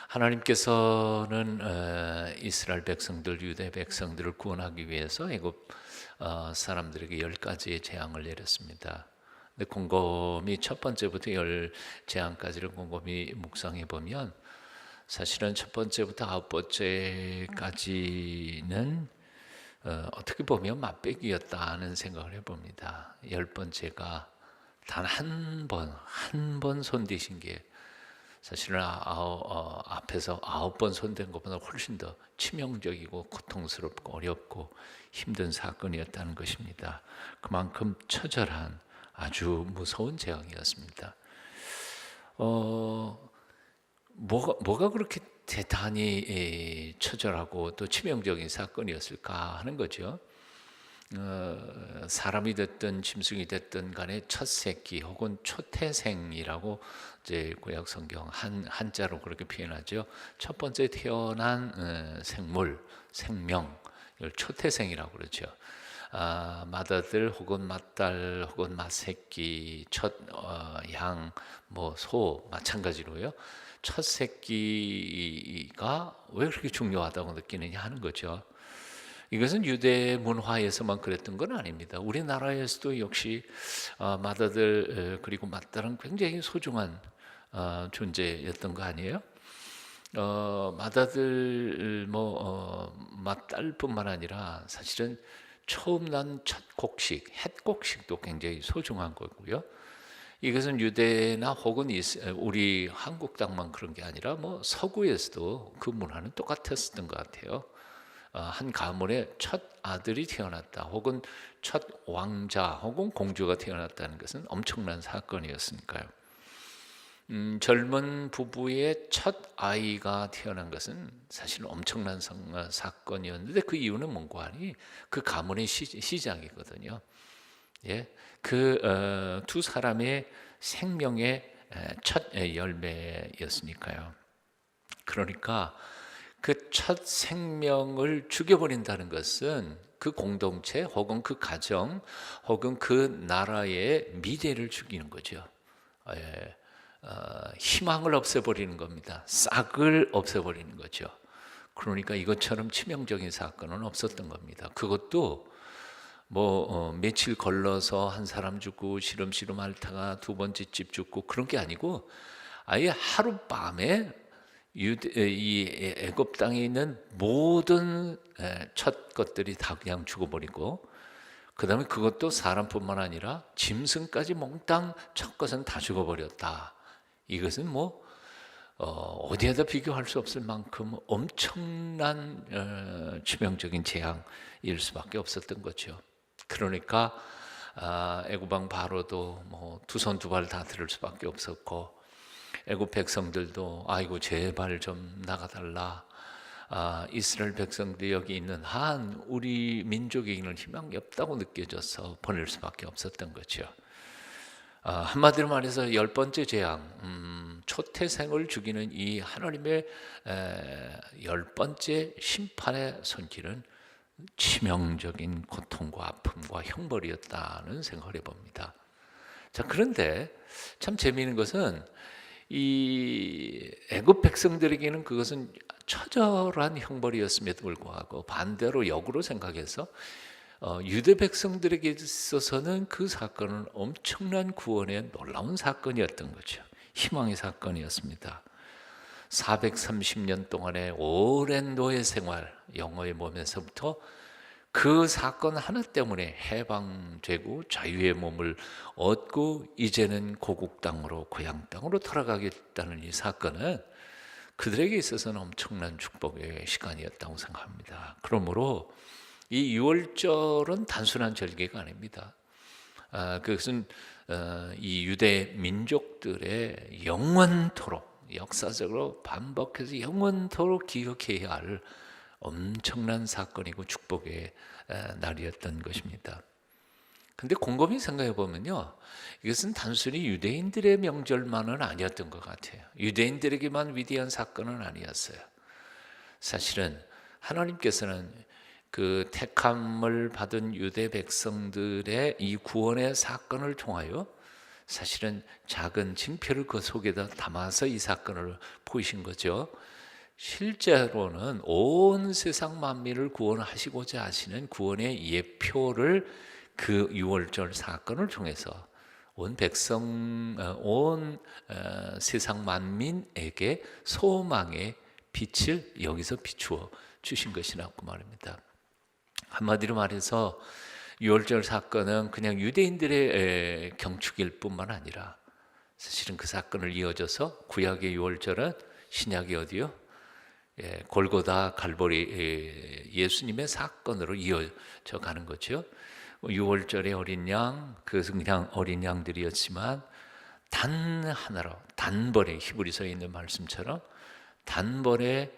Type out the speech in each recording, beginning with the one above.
하나님께서는 이스라엘 백성들, 유대 백성들을 구원하기 위해서 애굽 사람들에게 10가지의 재앙을 내렸습니다. 근데 곰곰이 첫 번째부터 10재앙까지를 곰곰이 묵상해 보면 사실은 첫 번째부터 9번째까지는 어떻게 보면 맛배기였다는 생각을 해봅니다. 10번째가 단 한 번 손대신 게 사실은 앞에서 9번 손댄 것보다 훨씬 더 치명적이고 고통스럽고 어렵고 힘든 사건이었다는 것입니다. 그만큼 처절한 아주 무서운 재앙이었습니다. 뭐가 그렇게 대단히 처절하고 또 치명적인 사건이었을까 하는 거죠. 사람이 됐든 짐승이 됐든 간에 첫 새끼 혹은 초태생이라고 이제 구약 성경 한자로 그렇게 표현하죠. 첫 번째 태어난 생물, 생명, 이걸 초태생이라고 그러죠. 맏아들 혹은 맏딸 혹은 맏새끼, 첫 양, 소 마찬가지로요. 첫 새끼가 왜 그렇게 중요하다고 느끼느냐 하는 거죠. 이것은 유대 문화에서만 그랬던 건 아닙니다. 우리나라에서도 역시 맏아들 그리고 맏딸은 굉장히 소중한 존재였던 거 아니에요? 맏아들 맏딸뿐만 아니라 사실은 처음 난 첫 곡식, 햇곡식도 굉장히 소중한 거고요. 이것은 유대나 혹은 우리 한국 땅만 그런 게 아니라 서구에서도 그 문화는 똑같았던 것 같아요. 한 가문에 첫 아들이 태어났다 혹은 첫 왕자 혹은 공주가 태어났다는 것은 엄청난 사건이었으니까요. 젊은 부부의 첫 아이가 태어난 것은 사실 엄청난 사건이었는데 그 이유는 뭔가 하니 그 가문의 시작이거든요. 예, 그 두 사람의 생명의 첫 열매였으니까요. 그러니까 그 첫 생명을 죽여버린다는 것은 그 공동체 혹은 그 가정 혹은 그 나라의 미래를 죽이는 거죠. 희망을 없애버리는 겁니다. 싹을 없애버리는 거죠. 그러니까 이것처럼 치명적인 사건은 없었던 겁니다. 그것도 며칠 걸러서 한 사람 죽고 시름시름 앓다가 두 번째 집 죽고 그런 게 아니고 아예 하룻밤에 이 애굽 땅에 있는 모든 첫 것들이 다 그냥 죽어버리고 그 다음에 그것도 사람뿐만 아니라 짐승까지 몽땅 첫 것은 다 죽어버렸다. 이것은 어디에다 비교할 수 없을 만큼 엄청난 치명적인 재앙일 수밖에 없었던 거죠. 그러니까 애굽 왕 바로도 두 손 두 발 다 들을 수밖에 없었고 애굽 백성들도 아이고 제발 좀 나가달라. 이스라엘 백성들이 여기 있는 한 우리 민족에게는 희망이 없다고 느껴져서 보낼 수밖에 없었던 거죠. 한마디로 말해서 10번째 재앙, 초태생을 죽이는 이 하나님의 10번째 심판의 손길은 치명적인 고통과 아픔과 형벌이었다는 생각을 해봅니다. 자, 그런데 참 재미있는 것은 이 애굽 백성들에게는 그것은 처절한 형벌이었음에도 불구하고 반대로 역으로 생각해서 유대 백성들에게 있어서는 그 사건은 엄청난 구원의 놀라운 사건이었던 거죠. 희망의 사건이었습니다. 430년 동안의 오랜 노예 생활, 영어의 몸에서부터 그 사건 하나 때문에 해방되고 자유의 몸을 얻고 이제는 고국 땅으로 고향 땅으로 돌아가겠다는 이 사건은 그들에게 있어서는 엄청난 축복의 시간이었다고 생각합니다. 그러므로 이 유월절은 단순한 절기가 아닙니다. 그것은 이 유대 민족들의 영원토록 역사적으로 반복해서 영원토록 기억해야 할 엄청난 사건이고 축복의 날이었던 것입니다. 근데 곰곰이 생각해 보면요, 이것은 단순히 유대인들의 명절만은 아니었던 것 같아요. 유대인들에게만 위대한 사건은 아니었어요. 사실은 하나님께서는 그 택함을 받은 유대 백성들의 이 구원의 사건을 통하여 사실은 작은 징표를 그 속에다 담아서 이 사건을 보이신 거죠. 실제로는 온 세상 만민을 구원하시고자 하시는 구원의 예표를 그 유월절 사건을 통해서 온 백성, 온 세상 만민에게 소망의 빛을 여기서 비추어 주신 것이라고 말합니다. 한마디로 말해서 유월절 사건은 그냥 유대인들의 경축일 뿐만 아니라 사실은 그 사건을 이어져서 구약의 유월절은 신약이 어디요? 골고다 갈보리 예수님의 사건으로 이어져 가는 거죠. 유월절의 어린 양, 그것은 그냥 어린 양들이었지만 단 하나로 단번에 히브리서에 있는 말씀처럼 단번에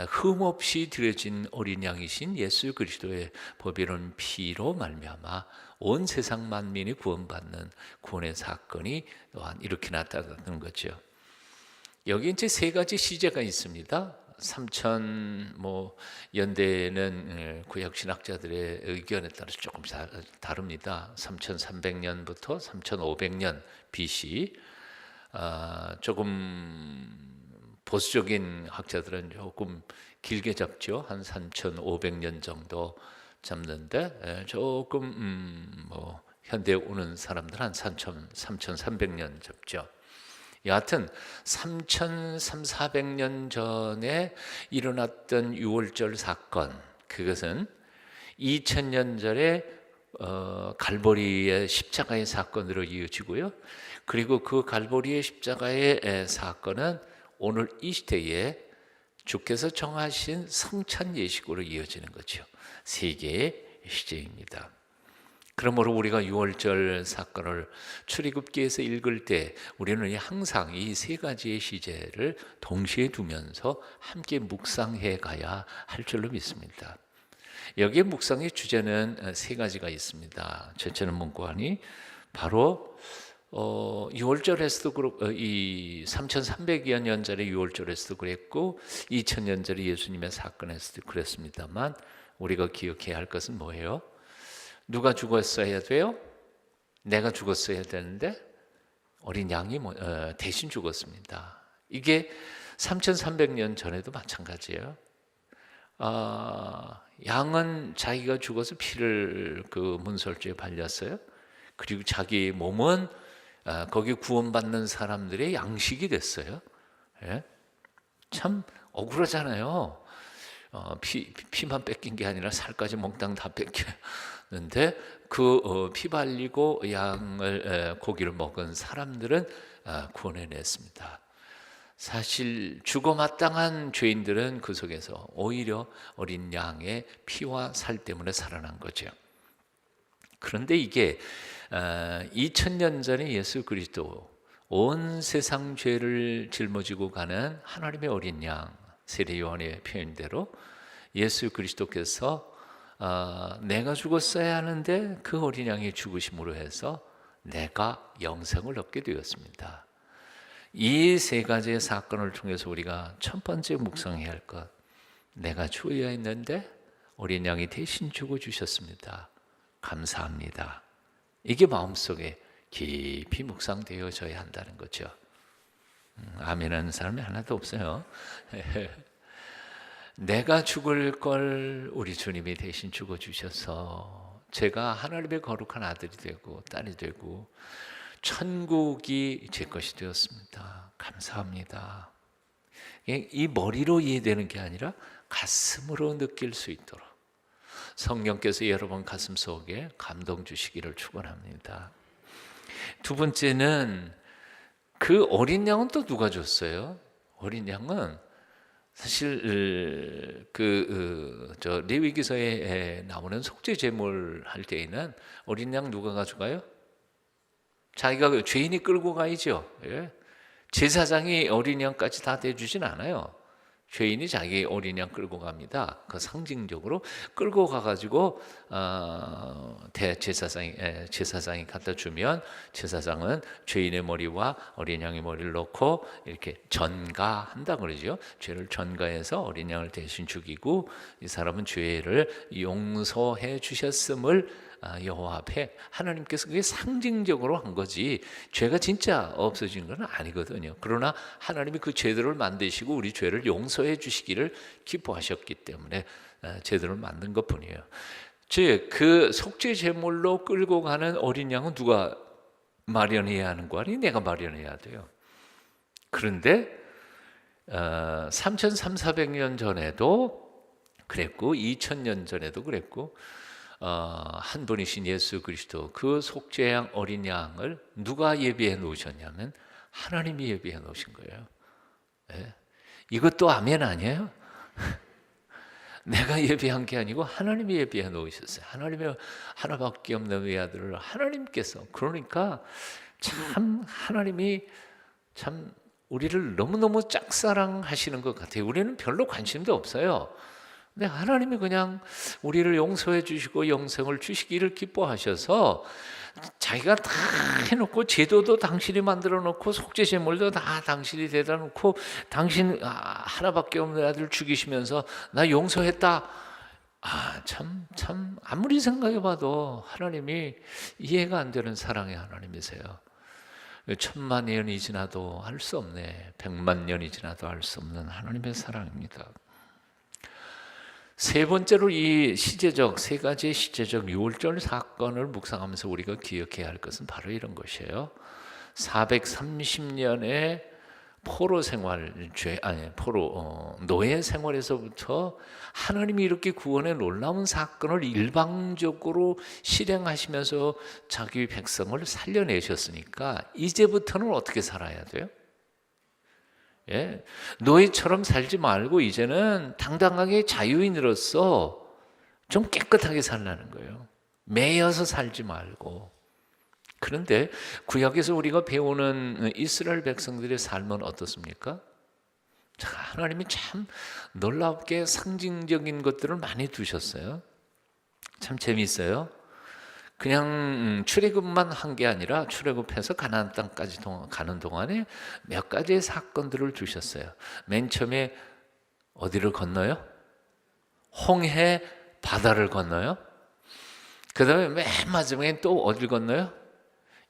흠없이 드려진 어린 양이신 예수 그리스도의 보배로운 피로 말미암아 온 세상 만민이 구원받는 구원의 사건이 또한 이렇게 나타나는 거죠. 여기 이제 세 가지 시제가 있습니다. 3000 연대는 구약 신학자들의 의견에 따라서 조금 다릅니다. 3300년부터 3500년 BC. 조금 보수적인 학자들은 조금 길게 잡죠. 한 3500년 정도 잡는데 조금 현대에 오는 사람들 한 3300년 잡죠. 여하튼 3300~400년 전에 일어났던 유월절 사건, 그것은 2000년 전에 갈보리의 십자가의 사건으로 이어지고요. 그리고 그 갈보리의 십자가의 사건은 오늘 이 시대에 주께서 정하신 성찬 예식으로 이어지는 거죠. 세 개의 시제입니다. 그러므로 우리가 유월절 사건을 출애굽기에서 읽을 때 우리는 항상 이 세 가지의 시제를 동시에 두면서 함께 묵상해 가야 할 줄로 믿습니다. 여기에 묵상의 주제는 세 가지가 있습니다. 첫째는 문구하니 바로 유월절에서도 그렇고 이 3300여 년 전에 유월절에서도 그랬고 2000년 전에 예수님의 사건에서도 그랬습니다만 우리가 기억해야 할 것은 뭐예요? 누가 죽었어야 돼요? 내가 죽었어야 되는데 어린 양이 대신 죽었습니다. 이게 3300년 전에도 마찬가지예요. 양은 자기가 죽어서 피를 그 문설주에 발렸어요. 그리고 자기 몸은 거기 구원받는 사람들의 양식이 됐어요. 예? 참 억울하잖아요. 피만 뺏긴 게 아니라 살까지 몽땅 다 뺏겼는데 그 피 발리고 양을 고기를 먹은 사람들은 구원해냈습니다. 사실 죽어 마땅한 죄인들은 그 속에서 오히려 어린 양의 피와 살 때문에 살아난 거죠. 그런데 이게 2000년 전에 예수 그리스도 온 세상 죄를 짊어지고 가는 하나님의 어린 양, 세례 요한의 표현대로 예수 그리스도께서 내가 죽었어야 하는데 그 어린 양이 죽으심으로 해서 내가 영생을 얻게 되었습니다. 이 세 가지의 사건을 통해서 우리가 첫 번째 묵상해야 할 것, 내가 죽어야 했는데 어린 양이 대신 죽어주셨습니다. 감사합니다. 이게 마음속에 깊이 묵상되어져야 한다는 거죠. 아멘하는 사람이 하나도 없어요. 내가 죽을 걸 우리 주님이 대신 죽어주셔서 제가 하나님의 거룩한 아들이 되고 딸이 되고 천국이 제 것이 되었습니다. 감사합니다. 이 머리로 이해되는 게 아니라 가슴으로 느낄 수 있도록 성령께서 여러분 가슴 속에 감동 주시기를 축원합니다. 두 번째는 그 어린 양은 또 누가 줬어요? 어린 양은 사실 레위기서에 나오는 속죄 제물 할 때에는 어린 양 누가 가져가요? 자기가 죄인이 끌고 가야죠. 예? 제사장이 어린 양까지 다 대주진 않아요. 죄인이 자기 어린 양 끌고 갑니다. 그 상징적으로 끌고 가가지고 제사장이 갖다 주면 제사장은 죄인의 머리와 어린 양의 머리를 넣고 이렇게 전가한다 그러죠. 죄를 전가해서 어린 양을 대신 죽이고 이 사람은 죄를 용서해 주셨음을 여호와 앞에 하나님께서 그게 상징적으로 한 거지 죄가 진짜 없어진 건 아니거든요. 그러나 하나님이 그 죄들을 만드시고 우리 죄를 용서해 주시기를 기뻐하셨기 때문에 제도를 만든 것뿐이에요. 즉 그 속죄 제물로 끌고 가는 어린 양은 누가 마련해야 하는 거 아니? 내가 마련해야 돼요. 그런데 3,400년 전에도 그랬고 2,000년 전에도 그랬고 한 분이신 예수 그리스도 그 속죄양 어린 양을 누가 예비해 놓으셨냐면 하나님이 예비해 놓으신 거예요. 네. 이것도 아멘 아니에요? 내가 예비한 게 아니고 하나님이 예비해 놓으셨어요. 하나님의 하나밖에 없는 외아들을 하나님께서. 그러니까 참 하나님이 참 우리를 너무너무 짝사랑하시는 것 같아요. 우리는 별로 관심도 없어요. 근데 하나님이 그냥 우리를 용서해 주시고 영생을 주시기를 기뻐하셔서 자기가 다 해놓고 제도도 당신이 만들어 놓고 속죄 제물도 다 당신이 대다 놓고 당신 하나밖에 없는 아들 죽이시면서 나 용서했다. 참 아무리 생각해 봐도 하나님이 이해가 안 되는 사랑의 하나님이세요. 1000만 년이 지나도 알 수 없네. 100만 년이 지나도 알 수 없는 하나님의 사랑입니다. 세 번째로 이 시제적 세 가지의 시제적 유월절 사건을 묵상하면서 우리가 기억해야 할 것은 바로 이런 것이에요. 430년의 포로 생활, 노예 생활에서부터 하나님이 이렇게 구원의 놀라운 사건을 일방적으로 실행하시면서 자기 백성을 살려내셨으니까 이제부터는 어떻게 살아야 돼요? 예, 노예처럼 살지 말고 이제는 당당하게 자유인으로서 좀 깨끗하게 살라는 거예요. 매여서 살지 말고. 그런데 구약에서 우리가 배우는 이스라엘 백성들의 삶은 어떻습니까? 하나님이 참 놀랍게 상징적인 것들을 많이 두셨어요. 참 재미있어요. 그냥 출애굽만 한 게 아니라 출애굽해서 가나안 땅까지 가는 동안에 몇 가지의 사건들을 주셨어요. 맨 처음에 어디를 건너요? 홍해 바다를 건너요. 그 다음에 맨 마지막에 또 어디를 건너요?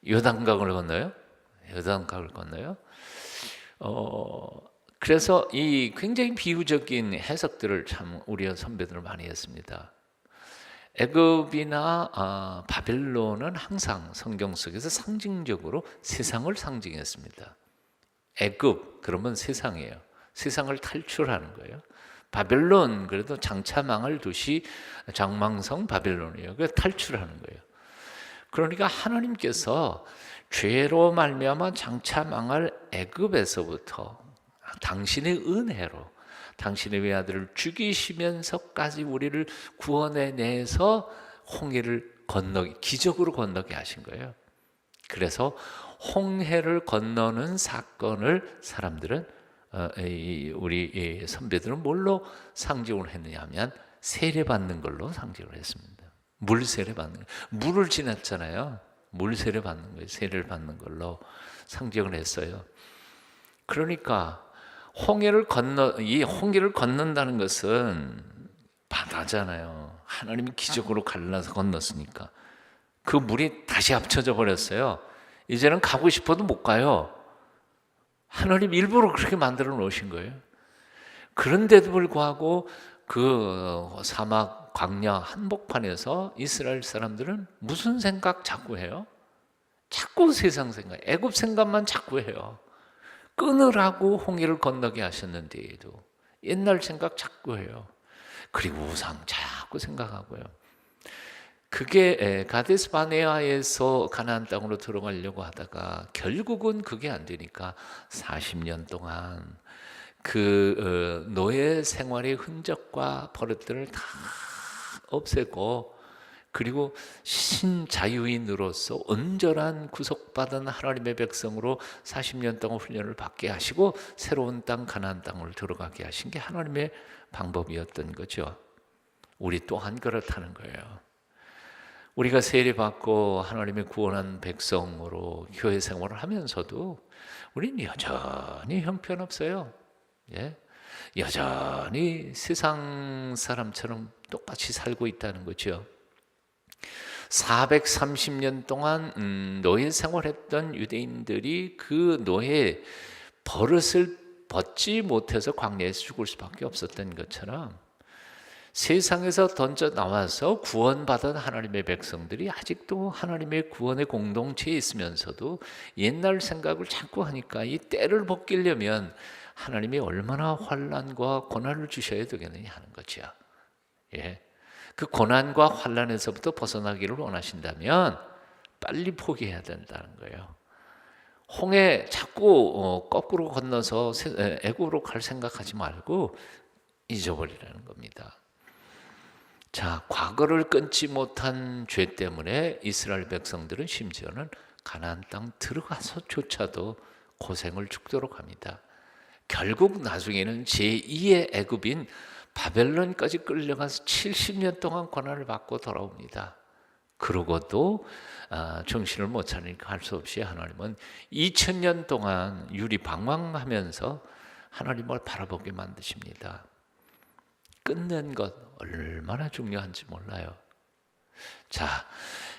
요단강을 건너요. 요단강을 건너요. 그래서 이 굉장히 비유적인 해석들을 참 우리 선배들은 많이 했습니다. 애굽이나 바벨론은 항상 성경 속에서 상징적으로 세상을 상징했습니다. 애굽 그러면 세상이에요. 세상을 탈출하는 거예요. 바벨론 그래도 장차망할 도시 장망성 바벨론이에요. 그래서 탈출하는 거예요. 그러니까 하나님께서 죄로 말미암아 장차망할 애굽에서부터 당신의 은혜로 당신의 외아들을 죽이시면서까지 우리를 구원해내서 홍해를 기적으로 건너게 하신 거예요. 그래서 홍해를 건너는 사건을 사람들은 우리 선배들은 뭘로 상징을 했느냐 하면 세례받는 걸로 상징을 했습니다. 물 세례 받는 거예요. 물을 지났잖아요. 물 세례 받는 거예요. 세례를 받는 걸로 상징을 했어요. 그러니까 이 홍해를 건넌다는 것은 바다잖아요. 하나님이 기적으로 갈라서 건넜으니까 그 물이 다시 합쳐져 버렸어요. 이제는 가고 싶어도 못 가요. 하나님 일부러 그렇게 만들어 놓으신 거예요. 그런데도 불구하고 그 사막 광야 한복판에서 이스라엘 사람들은 무슨 생각 자꾸 해요? 자꾸 세상 생각, 애굽 생각만 자꾸 해요. 끊으라고 홍해를 건너게 하셨는데도 옛날 생각 자꾸 해요. 그리고 우상 자꾸 생각하고요. 그게 가데스 바네아에서 가나안 땅으로 들어가려고 하다가 결국은 그게 안 되니까 40년 동안 그 노예 생활의 흔적과 버릇들을 다 없애고 그리고 신자유인으로서 온전한 구속받은 하나님의 백성으로 40년 동안 훈련을 받게 하시고 새로운 땅 가나안 땅을 들어가게 하신 게 하나님의 방법이었던 거죠. 우리 또한 그렇다는 거예요. 우리가 세례받고 하나님의 구원한 백성으로 교회 생활을 하면서도 우리는 여전히 형편없어요. 예? 여전히 세상 사람처럼 똑같이 살고 있다는 거죠. 430년 동안 노예 생활했던 유대인들이 그 노예 버릇을 벗지 못해서 광야에서 죽을 수밖에 없었던 것처럼 세상에서 던져 나와서 구원받은 하나님의 백성들이 아직도 하나님의 구원의 공동체에 있으면서도 옛날 생각을 자꾸 하니까 이 때를 벗기려면 하나님이 얼마나 환난과 고난을 주셔야 되겠느냐 하는 거죠. 예. 그 고난과 환난에서부터 벗어나기를 원하신다면 빨리 포기해야 된다는 거예요. 홍해 자꾸 거꾸로 건너서 애굽으로 갈 생각하지 말고 잊어버리라는 겁니다. 자, 과거를 끊지 못한 죄 때문에 이스라엘 백성들은 심지어는 가나안 땅 들어가서조차도 고생을 죽도록 합니다. 결국 나중에는 제2의 애굽인 바벨론까지 끌려가서 70년 동안 고난을 받고 돌아옵니다. 그러고도 정신을 못 차리니까 할 수 없이 하나님은 2000년 동안 유리방황하면서 하나님을 바라보게 만드십니다. 끝낸 것 얼마나 중요한지 몰라요. 자,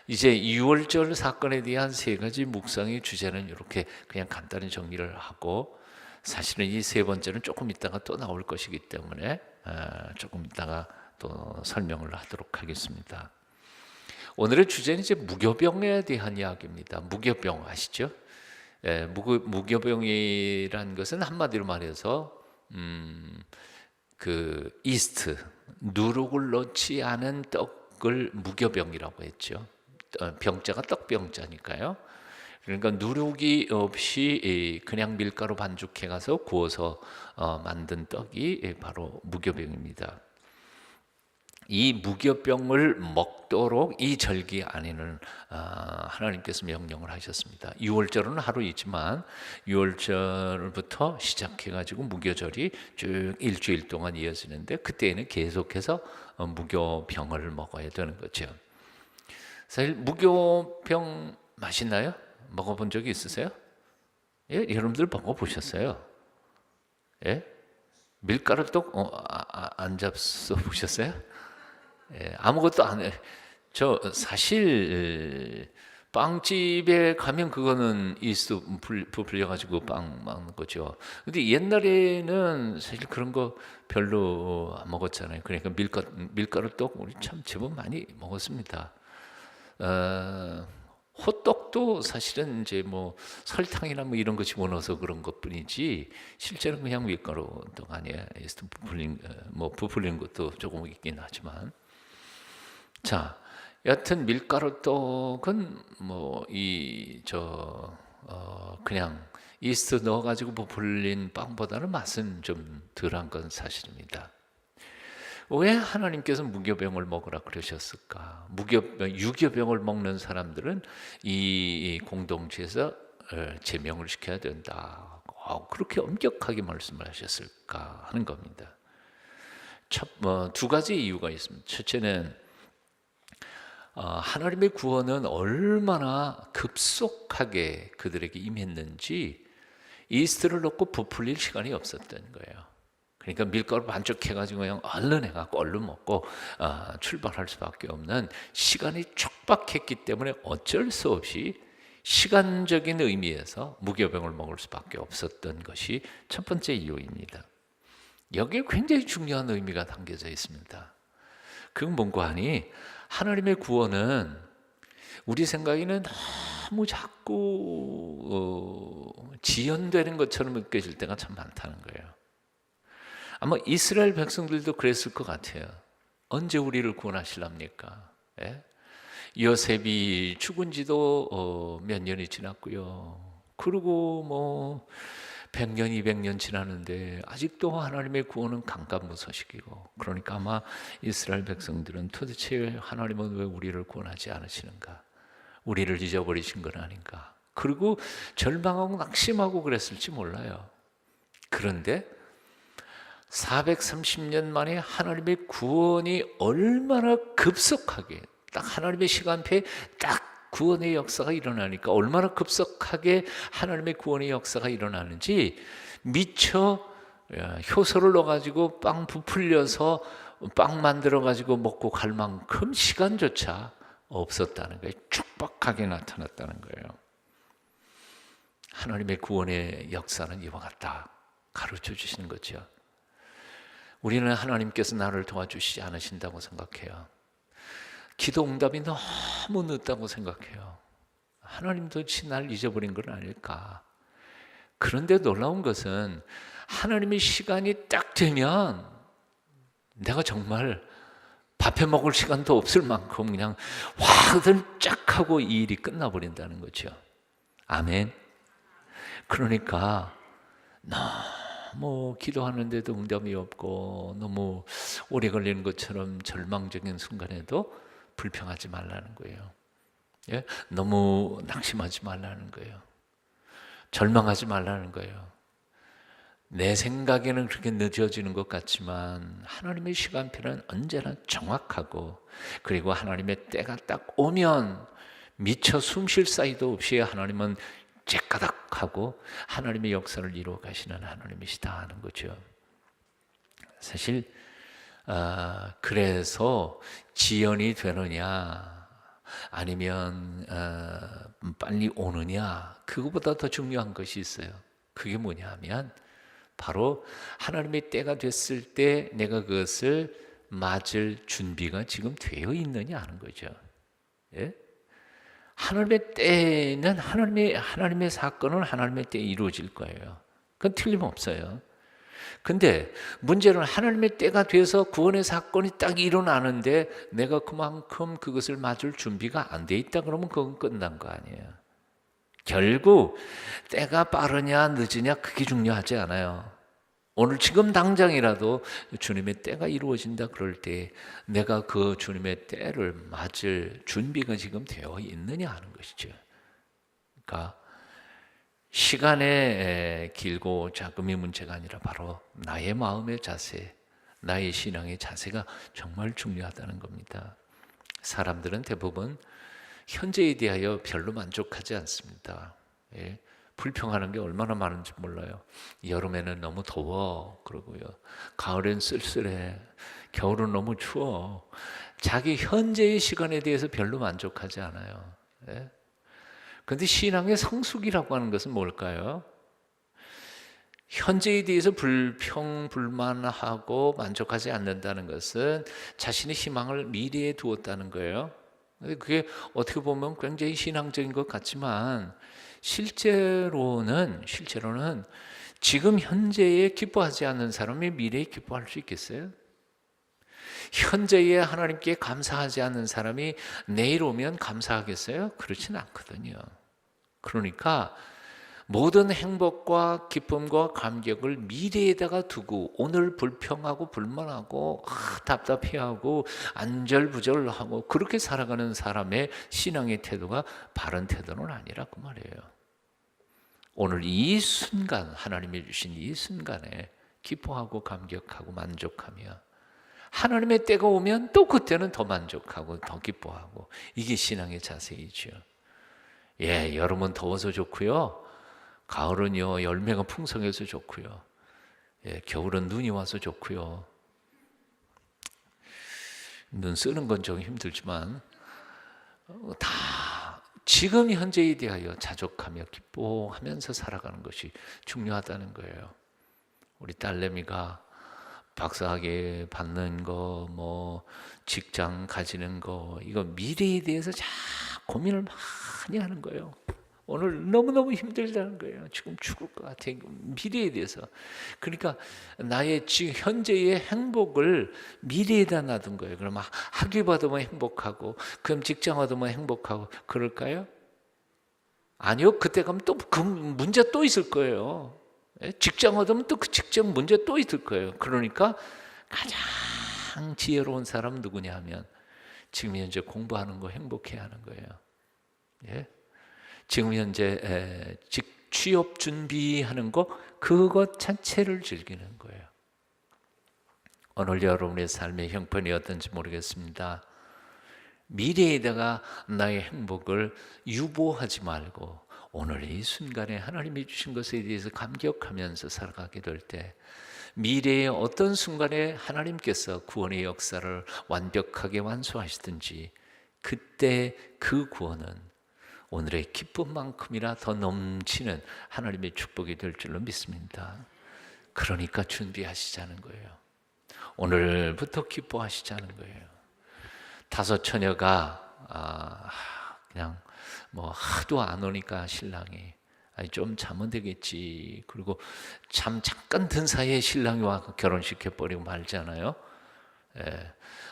이제 6월절 사건에 대한 세 가지 묵상의 주제는 이렇게 그냥 간단히 정리를 하고, 사실은 이 세 번째는 조금 있다가 또 나올 것이기 때문에 조금 있다가 또 설명을 하도록 하겠습니다. 오늘의 주제는 이제 무교병에 대한 이야기입니다. 무교병 아시죠? 무교병이란 것은 한마디로 말해서 그 이스트, 누룩을 넣지 않은 떡을 무교병이라고 했죠. 병자가 떡병자니까요. 그러니까 누룩이 없이 그냥 밀가루 반죽해 가서 구워서 만든 떡이 바로 무교병입니다. 이 무교병을 먹도록 이 절기 안에는 하나님께서 명령을 하셨습니다. 6월절은 하루 있지만 6월절부터 시작해가지고 무교절이 쭉 일주일 동안 이어지는데, 그때에는 계속해서 무교병을 먹어야 되는 거죠. 사실 무교병 맛있나요? 먹어본 적이 있으세요? 예? 여러분들 먹어보셨어요? 예? 밀가루떡 안 잡숴 보셨어요? 예, 아무것도 안 해. 저 사실 빵집에 가면 그거는 이스트 부풀려 가지고 빵 먹는 거죠. 근데 옛날에는 사실 그런 거 별로 안 먹었잖아요. 그러니까 밀가루떡 우리 참 제법 많이 먹었습니다. 호떡도 사실은 이제 뭐 설탕이나 뭐 이런 거 집어넣어서 그런 것뿐이지 실제는 그냥 밀가루떡 아니에요. 이스트 부풀린 것도 조금 있긴 하지만. 자, 여하튼 밀가루떡은 뭐 그냥 이스트 넣어가지고 부풀린 빵보다는 맛은 좀 덜한 건 사실입니다. 왜 하나님께서 무교병을 먹으라 그러셨을까? 유교병을 먹는 사람들은 이 공동체에서 제명을 시켜야 된다. 그렇게 엄격하게 말씀을 하셨을까 하는 겁니다. 두 가지 이유가 있습니다. 첫째는 하나님의 구원은 얼마나 급속하게 그들에게 임했는지 이스트를 넣고 부풀릴 시간이 없었던 거예요. 그러니까 밀가루 반죽해가지고 그냥 얼른 해갖고 얼른 먹고 출발할 수밖에 없는 시간이 촉박했기 때문에 어쩔 수 없이 시간적인 의미에서 무교병을 먹을 수밖에 없었던 것이 첫 번째 이유입니다. 여기에 굉장히 중요한 의미가 담겨져 있습니다. 그건 뭔가 하니 하나님의 구원은 우리 생각에는 너무 자꾸 지연되는 것처럼 느껴질 때가 참 많다는 거예요. 아마 이스라엘 백성들도 그랬을 것 같아요. 언제 우리를 구원하실랍니까? 예? 요셉이 죽은 지도 몇 년이 지났고요. 그리고 뭐 100년, 200년 지났는데 아직도 하나님의 구원은 감감무소식이고, 그러니까 아마 이스라엘 백성들은 도대체 하나님은 왜 우리를 구원하지 않으시는가? 우리를 잊어버리신 건 아닌가? 그리고 절망하고 낙심하고 그랬을지 몰라요. 그런데 430년 만에 하나님의 구원이 얼마나 급속하게 딱 하나님의 시간표에 딱 구원의 역사가 일어나니까 얼마나 급속하게 하나님의 구원의 역사가 일어나는지 미처 효소를 넣어가지고 빵 부풀려서 빵 만들어가지고 먹고 갈 만큼 시간조차 없었다는 거예요. 촉박하게 나타났다는 거예요. 하나님의 구원의 역사는 이와 같다 가르쳐 주시는 거죠. 우리는 하나님께서 나를 도와주시지 않으신다고 생각해요. 기도 응답이 너무 늦다고 생각해요. 하나님도 날 잊어버린 건 아닐까. 그런데 놀라운 것은 하나님의 시간이 딱 되면 내가 정말 밥해 먹을 시간도 없을 만큼 그냥 화들짝 하고 이 일이 끝나버린다는 거죠. 아멘. 그러니까 너무 기도하는데도 응답이 없고 너무 오래 걸리는 것처럼 절망적인 순간에도 불평하지 말라는 거예요. 예? 너무 낙심하지 말라는 거예요. 절망하지 말라는 거예요. 내 생각에는 그렇게 늦어지는 것 같지만 하나님의 시간표는 언제나 정확하고, 그리고 하나님의 때가 딱 오면 미처 숨 쉴 사이도 없이 하나님은 째까닥하고 하나님의 역사를 이루어 가시는 하나님이시다 하는 거죠. 사실 그래서 지연이 되느냐 아니면 빨리 오느냐, 그거보다 더 중요한 것이 있어요. 그게 뭐냐 하면 바로 하나님의 때가 됐을 때 내가 그것을 맞을 준비가 지금 되어 있느냐 하는 거죠. 예? 하나님의 때는 하나님의 사건은 하나님의 때에 이루어질 거예요. 그건 틀림없어요. 근데 문제는 하나님의 때가 돼서 구원의 사건이 딱 일어나는데 내가 그만큼 그것을 맞을 준비가 안 돼 있다 그러면 그건 끝난 거 아니에요. 결국 때가 빠르냐 늦으냐 그게 중요하지 않아요. 오늘 지금 당장이라도 주님의 때가 이루어진다 그럴 때 내가 그 주님의 때를 맞을 준비가 지금 되어 있느냐 하는 것이죠. 그러니까 시간의 길고 작음이 문제가 아니라 바로 나의 마음의 자세, 나의 신앙의 자세가 정말 중요하다는 겁니다. 사람들은 대부분 현재에 대하여 별로 만족하지 않습니다. 예. 불평하는 게 얼마나 많은지 몰라요. 여름에는 너무 더워 그러고요. 가을엔 쓸쓸해. 겨울은 너무 추워. 자기 현재의 시간에 대해서 별로 만족하지 않아요. 예. 그런데 신앙의 성숙이라고 하는 것은 뭘까요? 현재에 대해서 불평, 불만하고 만족하지 않는다는 것은 자신의 희망을 미래에 두었다는 거예요. 그게 어떻게 보면 굉장히 신앙적인 것 같지만 실제로는 지금 현재에 기뻐하지 않는 사람이 미래에 기뻐할 수 있겠어요? 현재에 하나님께 감사하지 않는 사람이 내일 오면 감사하겠어요? 그렇지는 않거든요. 그러니까 모든 행복과 기쁨과 감격을 미래에다가 두고 오늘 불평하고 불만하고 답답해하고 안절부절하고 그렇게 살아가는 사람의 신앙의 태도가 바른 태도는 아니라고 말이에요. 오늘 이 순간, 하나님이 주신 이 순간에 기뻐하고 감격하고 만족하며 하나님의 때가 오면 또 그때는 더 만족하고 더 기뻐하고, 이게 신앙의 자세이죠. 예, 여름은 더워서 좋고요. 가을은요 열매가 풍성해서 좋고요. 예, 겨울은 눈이 와서 좋고요. 눈 쓰는 건 좀 힘들지만 다 지금 현재에 대하여 자족하며 기뻐하면서 살아가는 것이 중요하다는 거예요. 우리 딸내미가 박사학위 받는 거, 뭐 직장 가지는 거, 이거 미래에 대해서 고민을 많이 하는 거예요. 오늘 너무너무 힘들다는 거예요. 지금 죽을 것 같아. 미래에 대해서. 그러니까 나의 지금 현재의 행복을 미래에다 놔둔 거예요. 그러면 학위 받으면 행복하고, 그럼 직장 얻으면 행복하고, 그럴까요? 아니요. 그때 가면 또 그 문제 또 있을 거예요. 직장 얻으면 또 그 직장 문제 또 있을 거예요. 그러니까 가장 지혜로운 사람은 누구냐 하면 지금 현재 공부하는 거 행복해야 하는 거예요. 예? 지금 현재 취업 준비하는 거, 그것 자체를 즐기는 거예요. 오늘 여러분의 삶의 형편이 어떤지 모르겠습니다. 미래에다가 나의 행복을 유보하지 말고 오늘 이 순간에 하나님이 주신 것에 대해서 감격하면서 살아가게 될 때 미래의 어떤 순간에 하나님께서 구원의 역사를 완벽하게 완수하시든지 그때 그 구원은 오늘의 기쁨만큼이나 더 넘치는 하나님의 축복이 될 줄로 믿습니다. 그러니까 준비하시자는 거예요. 오늘부터 기뻐하시자는 거예요. 다섯 처녀가 그냥 뭐 하도 안 오니까 신랑이 좀 자면 되겠지. 그리고 잠깐 든 사이에 신랑이 와 결혼시켜버리고 말잖아요.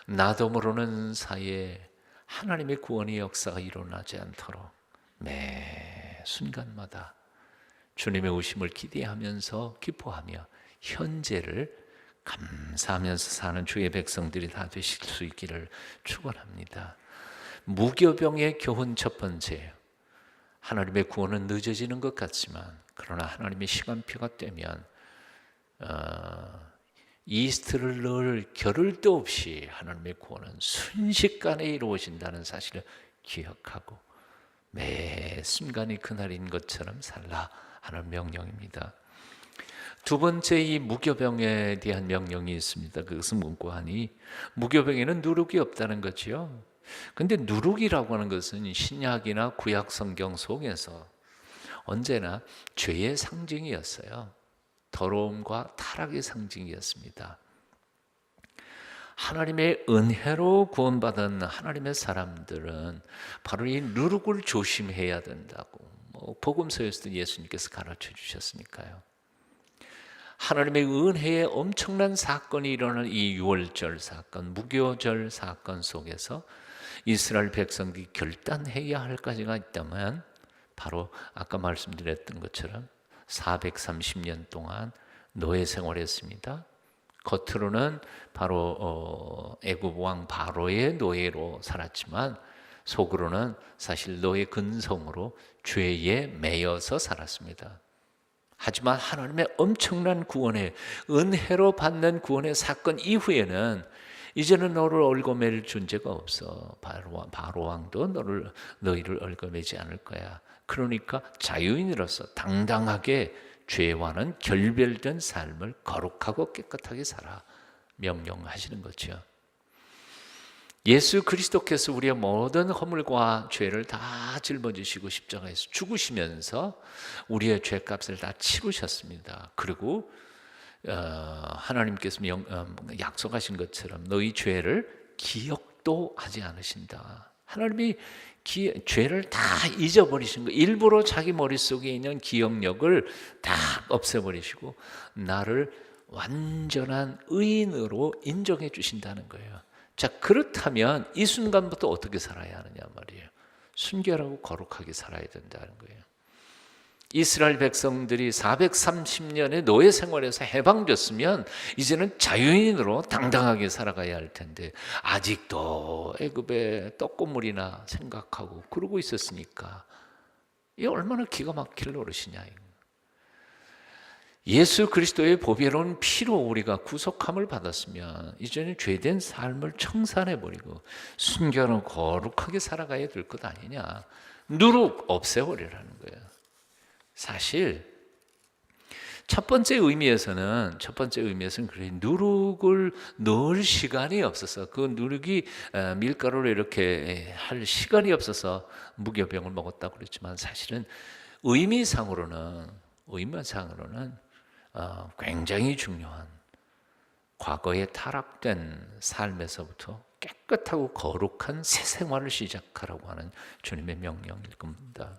나도 모르는 사이에 하나님의 구원의 역사가 일어나지 않도록 매 순간마다 주님의 오심을 기대하면서 기뻐하며 현재를 감사하면서 사는 주의 백성들이 다 되실 수 있기를 축원합니다. 무교병의 교훈 첫 번째, 하나님의 구원은 늦어지는 것 같지만 그러나 하나님의 시간표가 되면 이스트를 늘 겨를도 없이 하나님의 구원은 순식간에 이루어진다는 사실을 기억하고 매 순간이 그날인 것처럼 살라 하는 명령입니다. 두 번째, 이 무교병에 대한 명령이 있습니다. 그것은 뭔고 하니 무교병에는 누룩이 없다는 거지요. 근데 누룩이라고 하는 것은 신약이나 구약 성경 속에서 언제나 죄의 상징이었어요. 더러움과 타락의 상징이었습니다. 하나님의 은혜로 구원받은 하나님의 사람들은 바로 이 누룩을 조심해야 된다고 복음서에서도 예수님께서 가르쳐 주셨으니까요. 하나님의 은혜의 엄청난 사건이 일어난 이 유월절 사건, 무교절 사건 속에서 이스라엘 백성들이 결단해야 할 가지가 있다면 바로 아까 말씀드렸던 것처럼 430년 동안 노예 생활했습니다. 겉으로는 바로 애굽 왕 바로의 노예로 살았지만 속으로는 사실 노예 근성으로 죄에 매여서 살았습니다. 하지만 하나님의 엄청난 구원의 은혜로 받는 구원의 사건 이후에는 이제는 너를 얽어맬 존재가 없어. 바로 왕도 너희를 얽어매지 않을 거야. 그러니까 자유인으로서 당당하게 죄와는 결별된 삶을 거룩하고 깨끗하게 살아 명령하시는 거죠. 예수 그리스도께서 우리의 모든 허물과 죄를 다 짊어지시고 십자가에서 죽으시면서 우리의 죄값을 다 치르셨습니다. 그리고 하나님께서 약속하신 것처럼 너희 죄를 기억도 하지 않으신다. 하나님이 죄를 다 잊어버리신 거, 일부러 자기 머릿속에 있는 기억력을 다 없애버리시고 나를 완전한 의인으로 인정해 주신다는 거예요. 자, 그렇다면 이 순간부터 어떻게 살아야 하느냐 말이에요. 순결하고 거룩하게 살아야 된다는 거예요. 이스라엘 백성들이 430년의 노예 생활에서 해방됐으면 이제는 자유인으로 당당하게 살아가야 할 텐데 아직도 애굽의 떡고물이나 생각하고 그러고 있었으니까 이 얼마나 기가 막힐 노릇이냐. 예수 그리스도의 보배로운 피로 우리가 구속함을 받았으면 이제는 죄된 삶을 청산해버리고 순결하고 거룩하게 살아가야 될 것 아니냐. 누룩 없애버리라는 거예요. 사실 첫 번째 의미에서는 그래, 누룩을 넣을 시간이 없어서 그 누룩이 밀가루를 이렇게 할 시간이 없어서 무교병을 먹었다고 그랬지만 사실은 의미상으로는 굉장히 중요한 과거에 타락된 삶에서부터 깨끗하고 거룩한 새 생활을 시작하라고 하는 주님의 명령일 겁니다.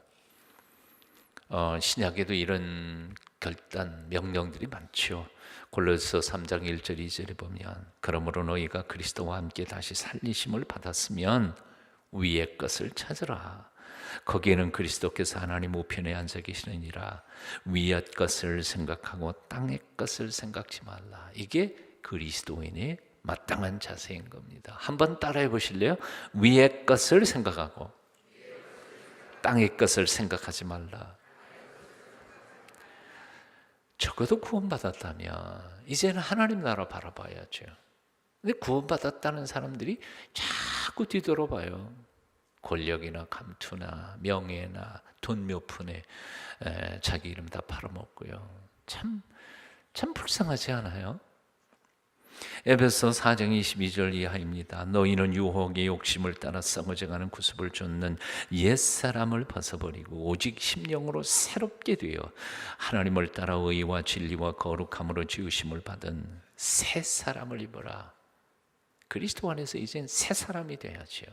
신약에도 이런 결단 명령들이 많죠. 골로새 3장 1절 2절에 보면 그러므로 너희가 그리스도와 함께 다시 살리심을 받았으면 위의 것을 찾으라. 거기에는 그리스도께서 하나님 우편에 앉아 계시느니라. 위의 것을 생각하고 땅의 것을 생각지 말라. 이게 그리스도인의 마땅한 자세인 겁니다. 한번 따라해 보실래요? 위의 것을 생각하고 땅의 것을 생각하지 말라. 적어도 구원받았다면 이제는 하나님 나라 바라봐야죠. 근데 구원받았다는 사람들이 자꾸 뒤돌아봐요. 권력이나 감투나 명예나 돈 몇 푼에 자기 이름 다 팔아먹고요. 참 불쌍하지 않아요? 에베소 4장 22절 이하입니다. 너희는 유혹의 욕심을 따라 썩어져가는 구습을 쫓는 옛사람을 벗어버리고 오직 심령으로 새롭게 되어 하나님을 따라 의와 진리와 거룩함으로 지으심을 받은 새 사람을 입어라. 그리스도 안에서 이젠 새 사람이 돼야지요.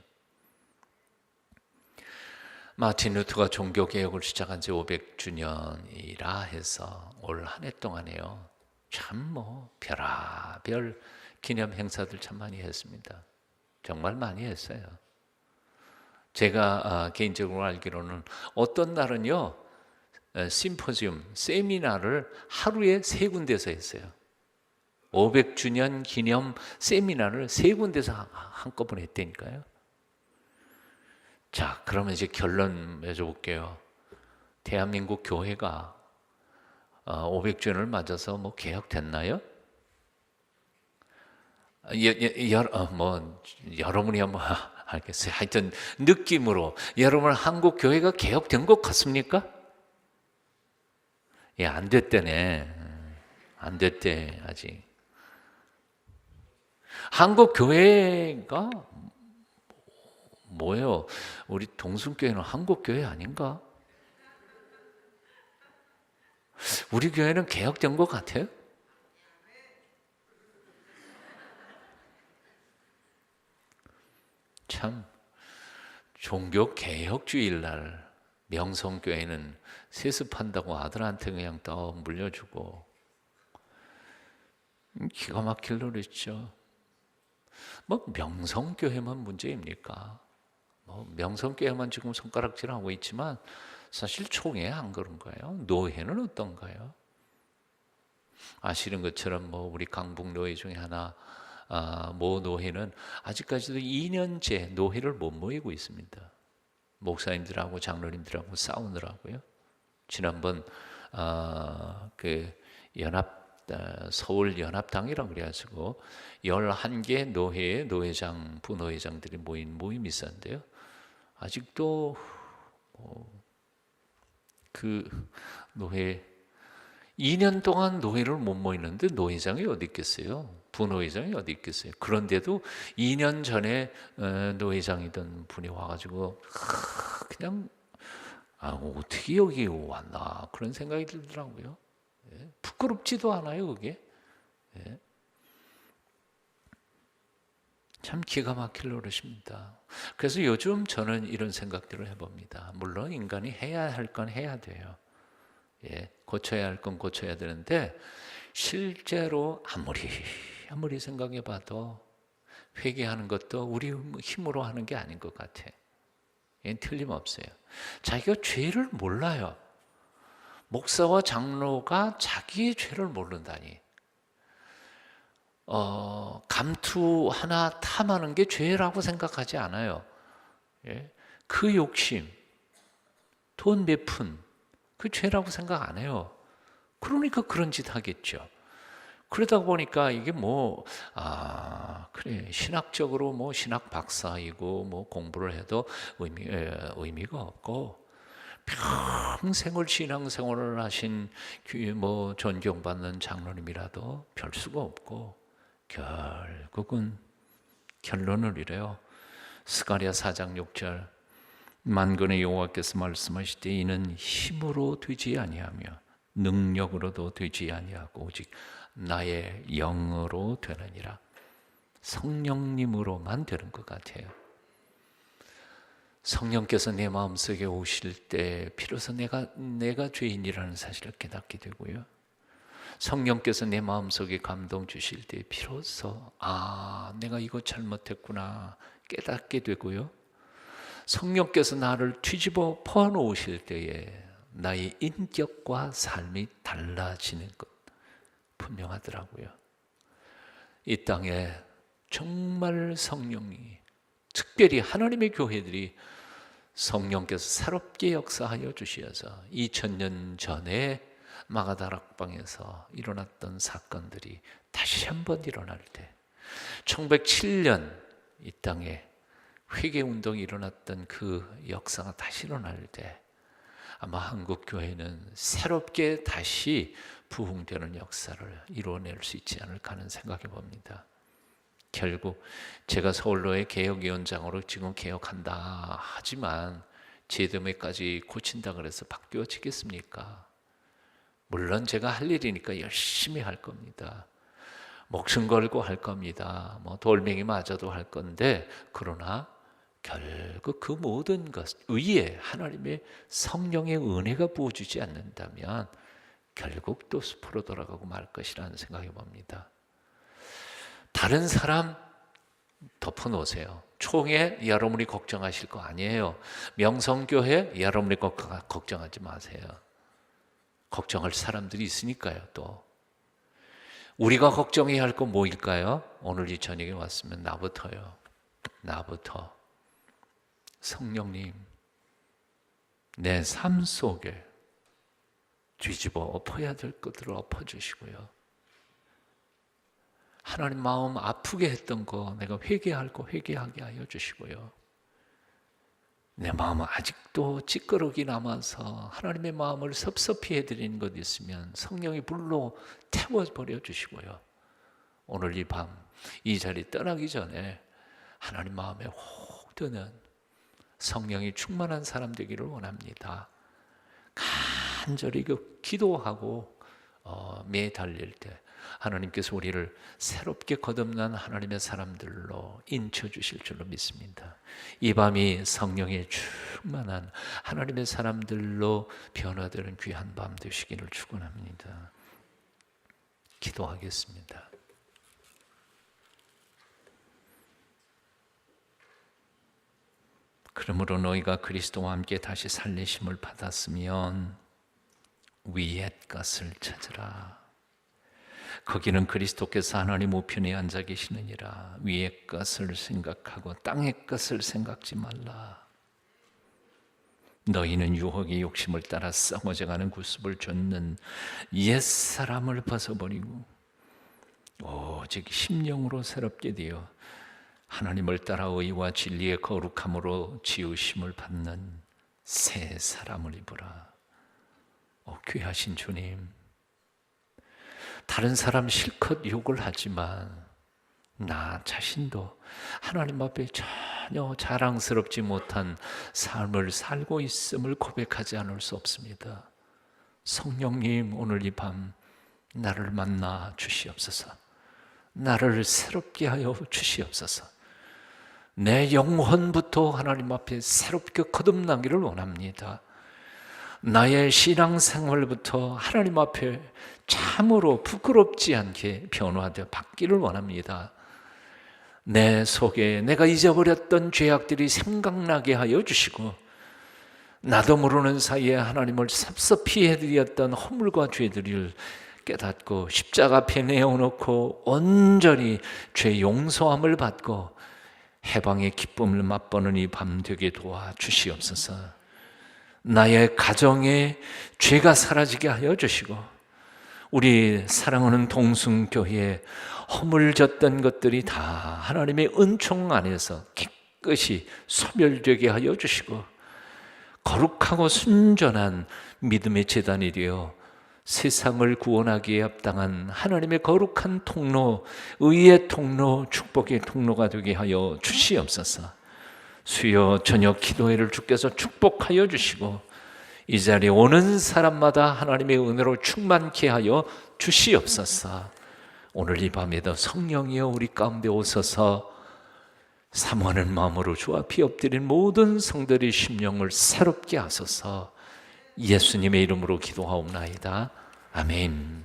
마틴 루터가 종교개혁을 시작한 지 500주년이라 해서 올 한 해 동안에요, 참 별하별 기념 행사들 참 많이 했습니다. 정말 많이 했어요. 제가 개인적으로 알기로는 어떤 날은요, 심포지움, 세미나를 하루에 3군데서 했어요. 500주년 기념 세미나를 3군데서 한꺼번에 했다니까요. 자, 그러면 이제 결론 맺어볼게요. 대한민국 교회가 500주년을 맞아서 개혁됐나요? 여러분이 한번 알겠어요. 하여튼 느낌으로 여러분 한국 교회가 개혁된 것 같습니까? 예, 안 됐대네. 안 됐대 아직. 한국 교회가 뭐예요? 우리 동순교회는 한국 교회 아닌가? 우리 교회는 개혁된 것 같아요? 참, 종교 개혁주일 날 명성교회는 세습한다고 아들한테 그냥 또 물려주고 기가 막힐 노릇이죠. 명성교회만 문제입니까? 명성교회만 지금 손가락질하고 있지만 사실 총회 안 그런 거예요. 노회는 어떤가요? 아시는 것처럼 우리 강북 노회 중에 하나 모 노회는 아직까지도 2년째 노회를 못 모이고 있습니다. 목사님들하고 장로님들하고 싸우느라고요. 지난번 그 서울 연합당이라고 그래가지고 11개 노회의 노회장, 부노회장들이 모인 모임이 있었는데요. 아직도 그 노회 2년 동안 노회를 못 모이는데 노회장이 어디 있겠어요? 부노회장이 어디 있겠어요? 그런데도 2년 전에 노회장이던 분이 와가지고 그냥 어떻게 여기 왔나 그런 생각이 들더라고요. 예, 부끄럽지도 않아요 그게. 예. 참 기가 막힐 노릇입니다. 그래서 요즘 저는 이런 생각들을 해봅니다. 물론 인간이 해야 할 건 해야 돼요. 예, 고쳐야 할 건 고쳐야 되는데 실제로 아무리 생각해봐도 회개하는 것도 우리 힘으로 하는 게 아닌 것 같아. 얘는 틀림없어요. 자기가 죄를 몰라요. 목사와 장로가 자기의 죄를 모른다니. 감투 하나 탐하는 게 죄라고 생각하지 않아요. 예? 그 욕심, 돈 몇 푼, 그 죄라고 생각 안 해요. 그러니까 그런 짓 하겠죠. 그러다 보니까 이게 그래, 신학적으로 신학 박사이고 공부를 해도 의미가 없고, 평생을 신앙생활을 하신 존경받는 장로님이라도 별 수가 없고, 결국은 결론을 이래요. 스가랴 4장 6절 만군의 여호와께서 말씀하시되 이는 힘으로 되지 아니하며 능력으로도 되지 아니하고 오직 나의 영으로 되느니라. 성령님으로만 되는 것 같아요. 성령께서 내 마음속에 오실 때 비로소 내가 죄인이라는 사실을 깨닫게 되고요. 성령께서 내 마음속에 감동 주실 때 비로소 내가 이거 잘못했구나 깨닫게 되고요. 성령께서 나를 뒤집어 퍼놓으실 때에 나의 인격과 삶이 달라지는 것 분명하더라고요. 이 땅에 정말 성령이, 특별히 하나님의 교회들이 성령께서 새롭게 역사하여 주시어서 2000년 전에 마가다락방에서 일어났던 사건들이 다시 한번 일어날 때, 1907년 이 땅에 회개운동이 일어났던 그 역사가 다시 일어날 때 아마 한국교회는 새롭게 다시 부흥되는 역사를 이루어낼 수 있지 않을까 하는 생각해 봅니다. 결국 제가 서울로의 개혁위원장으로 지금 개혁한다 하지만 제 때문에까지 고친다 그래서 바뀌어지겠습니까? 물론 제가 할 일이니까 열심히 할 겁니다. 목숨 걸고 할 겁니다. 뭐 돌멩이 맞아도 할 건데, 그러나 결국 그 모든 것 위에 하나님의 성령의 은혜가 부어주지 않는다면 결국 또 숲으로 돌아가고 말 것이라는 생각해 봅니다. 다른 사람 덮어놓으세요. 총회 여러분이 걱정하실 거 아니에요. 명성교회 여러분이 걱정하지 마세요. 걱정할 사람들이 있으니까요. 또 우리가 걱정해야 할 건 뭐일까요? 오늘 이 저녁에 왔으면 나부터요. 나부터. 성령님, 내 삶 속에 뒤집어 엎어야 될 것들을 엎어주시고요. 하나님 마음 아프게 했던 거 내가 회개할 거 회개하게 하여 주시고요. 내 마음은 아직도 찌끄러기 남아서 하나님의 마음을 섭섭히 해드리는 것 있으면 성령이 불로 태워버려 주시고요. 오늘 이 밤 이 자리 떠나기 전에 하나님 마음에 혹 드는 성령이 충만한 사람 되기를 원합니다. 간절히 기도하고 매달릴 때 하나님께서 우리를 새롭게 거듭난 하나님의 사람들로 인쳐주실 줄로 믿습니다. 이 밤이 성령의 충만한 하나님의 사람들로 변화되는 귀한 밤 되시기를 축원합니다. 기도하겠습니다. 그러므로 너희가 그리스도와 함께 다시 살리심을 받았으면 위의 것을 찾으라. 거기는 그리스도께서 하나님 우편에 앉아 계시느니라. 위의 것을 생각하고 땅의 것을 생각지 말라. 너희는 유혹의 욕심을 따라 썩어져가는 구습을 좇는 옛사람을 벗어버리고 오직 심령으로 새롭게 되어 하나님을 따라 의와 진리의 거룩함으로 지으심을 받는 새 사람을 입으라. 귀하신 주님, 다른 사람 실컷 욕을 하지만 나 자신도 하나님 앞에 전혀 자랑스럽지 못한 삶을 살고 있음을 고백하지 않을 수 없습니다. 성령님, 오늘 이 밤 나를 만나 주시옵소서. 나를 새롭게 하여 주시옵소서. 내 영혼부터 하나님 앞에 새롭게 거듭나기를 원합니다. 나의 신앙생활부터 하나님 앞에 참으로 부끄럽지 않게 변화되어 받기를 원합니다. 내 속에 내가 잊어버렸던 죄악들이 생각나게 하여 주시고 나도 모르는 사이에 하나님을 섭섭히 해드렸던 허물과 죄들을 깨닫고 십자가 앞에 내어놓고 온전히 죄 용서함을 받고 해방의 기쁨을 맛보는 이 밤 되게 도와주시옵소서. 나의 가정에 죄가 사라지게 하여 주시고 우리 사랑하는 동순교회에 허물졌던 것들이 다 하나님의 은총 안에서 깨끗이 소멸되게 하여 주시고 거룩하고 순전한 믿음의 제단이 되어 세상을 구원하기에 합당한 하나님의 거룩한 통로, 의의 통로, 축복의 통로가 되게 하여 주시옵소서. 수요 저녁 기도회를 주께서 축복하여 주시고 이 자리에 오는 사람마다 하나님의 은혜로 충만케 하여 주시옵소서. 오늘 이 밤에도 성령이여 우리 가운데 오셔서 사모하는 마음으로 주 앞에 엎드린 모든 성들의 심령을 새롭게 하소서. 예수님의 이름으로 기도하옵나이다. 아멘.